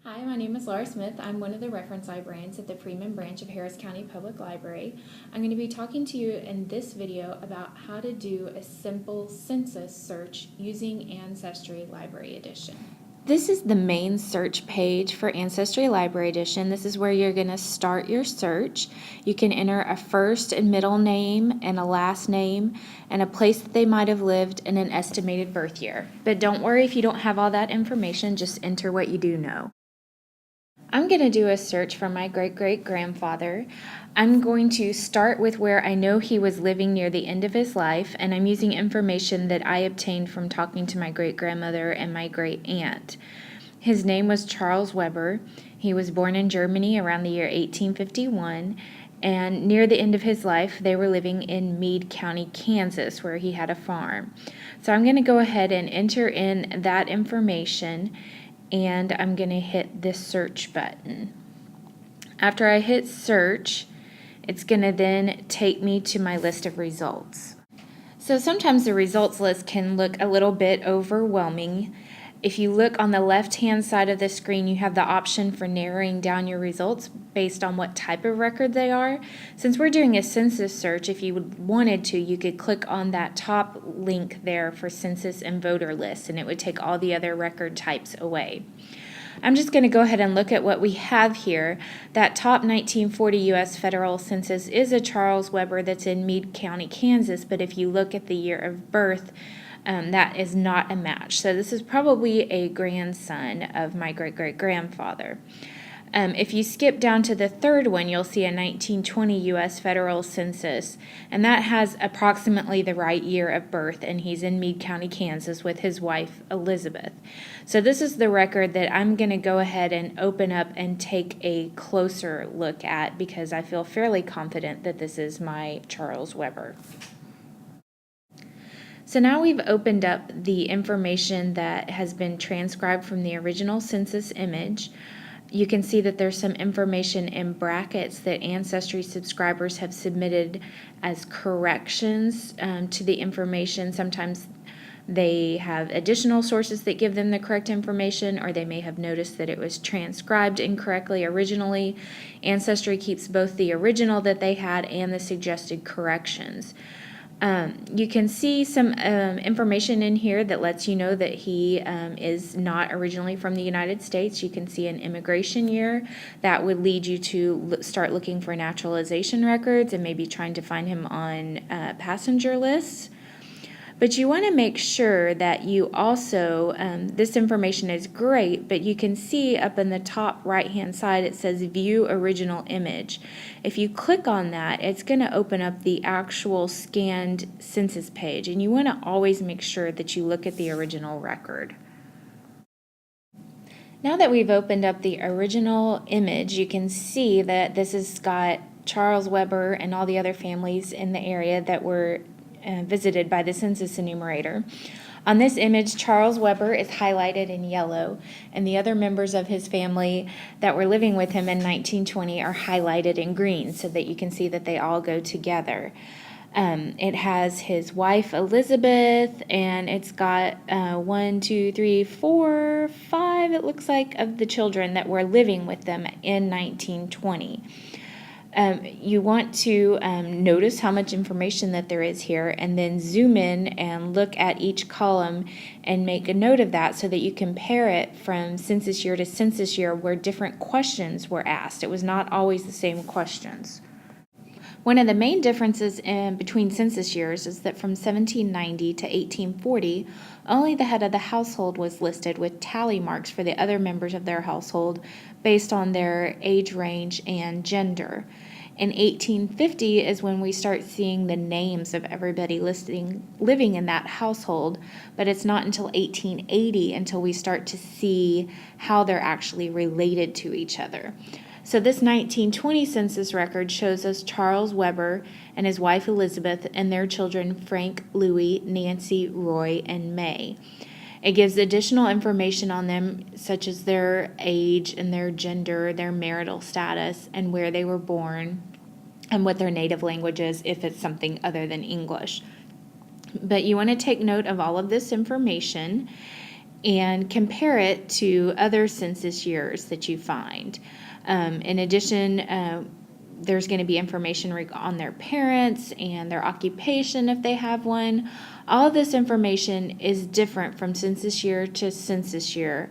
Hi, my name is Laura Smith. I'm one of the reference librarians at the Freeman branch of Harris County Public Library. I'm going to be talking to you in this video about how to do a simple census search using Ancestry Library Edition. This is the main search page for Ancestry Library Edition. This is where you're going to start your search. You can enter a first and middle name and a last name and a place that they might have lived and an estimated birth year. But don't worry if you don't have all that information, just enter what you do know. I'm going to do a search for my great-great-grandfather. I'm going to start with where I know he was living near the end of his life, and I'm using information that I obtained from talking to my great-grandmother and my great-aunt. His name was Charles Weber. He was born in Germany around the year 1851, and near the end of his life, they were living in Meade County, Kansas, where he had a farm. So I'm going to go ahead and enter in that information, and I'm going to hit this search button. After I hit search, it's going to then take me to my list of results. So sometimes the results list can look a little bit overwhelming. If you look on the left-hand side of the screen, you have the option for narrowing down your results based on what type of record they are. Since we're doing a census search, if you wanted to, you could click on that top link there for census and voter lists, and it would take all the other record types away. I'm just going to go ahead and look at what we have here. That top 1940 U.S. federal census is a Charles Weber that's in Meade County, Kansas, but if you look at the year of birth, that is not a match. So this is probably a grandson of my great-great-grandfather. If you skip down to the third one, you'll see a 1920 U.S. federal census, and that has approximately the right year of birth, and he's in Meade County, Kansas with his wife, Elizabeth. So this is the record that I'm going to go ahead and open up and take a closer look at because I feel fairly confident that this is my Charles Weber. So now we've opened up the information that has been transcribed from the original census image. You can see that there's some information in brackets that Ancestry subscribers have submitted as corrections to the information. Sometimes they have additional sources that give them the correct information, or they may have noticed that it was transcribed incorrectly originally. Ancestry keeps both the original that they had and the suggested corrections. You can see some information in here that lets you know that he is not originally from the United States. You can see an immigration year. That would lead you to start looking for naturalization records and maybe trying to find him on passenger lists. But you want to make sure that you also, this information is great, but you can see up in the top right-hand side it says View Original Image. If you click on that, it's going to open up the actual scanned census page, and you want to always make sure that you look at the original record. Now that we've opened up the original image, you can see that this has got Charles Weber and all the other families in the area that were visited by the census enumerator. On this image, Charles Weber is highlighted in yellow, and the other members of his family that were living with him in 1920 are highlighted in green so that you can see that they all go together. It has his wife Elizabeth, and it's got 1, 2, 3, 4, 5, it looks like, of the children that were living with them in 1920. You want to notice how much information that there is here, and then zoom in and look at each column and make a note of that so that you compare it from census year to census year where different questions were asked. It was not always the same questions. One of the main differences between census years is that from 1790 to 1840, only the head of the household was listed with tally marks for the other members of their household based on their age range and gender. In 1850 is when we start seeing the names of everybody living in that household, but it's not until 1880 until we start to see how they're actually related to each other. So this 1920 census record shows us Charles Weber and his wife Elizabeth and their children Frank, Louis, Nancy, Roy, and May. It gives additional information on them, such as their age and their gender, their marital status, and where they were born, and what their native language is if it's something other than English. But you want to take note of all of this information, and compare it to other census years that you find. In addition, there's going to be information on their parents and their occupation if they have one. All of this information is different from census year to census year,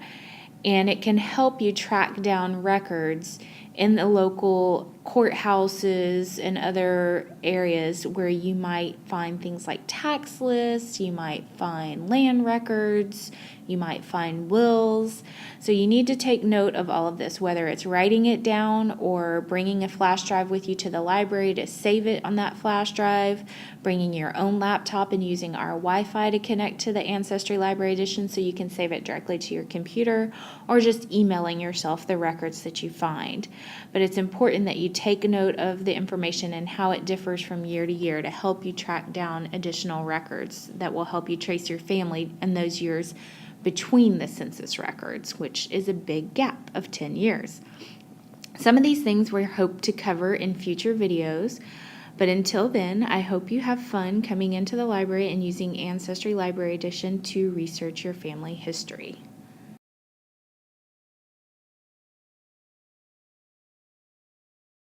and it can help you track down records in the local courthouses and other areas where you might find things like tax lists, you might find land records, you might find wills. So you need to take note of all of this, whether it's writing it down or bringing a flash drive with you to the library to save it on that flash drive, bringing your own laptop and using our Wi-Fi to connect to the Ancestry Library Edition so you can save it directly to your computer, or just emailing yourself the records that you find. But it's important that you take note of the information and how it differs from year to year to help you track down additional records that will help you trace your family in those years between the census records, which is a big gap of 10 years. Some of these things we hope to cover in future videos, but until then, I hope you have fun coming into the library and using Ancestry Library Edition to research your family history.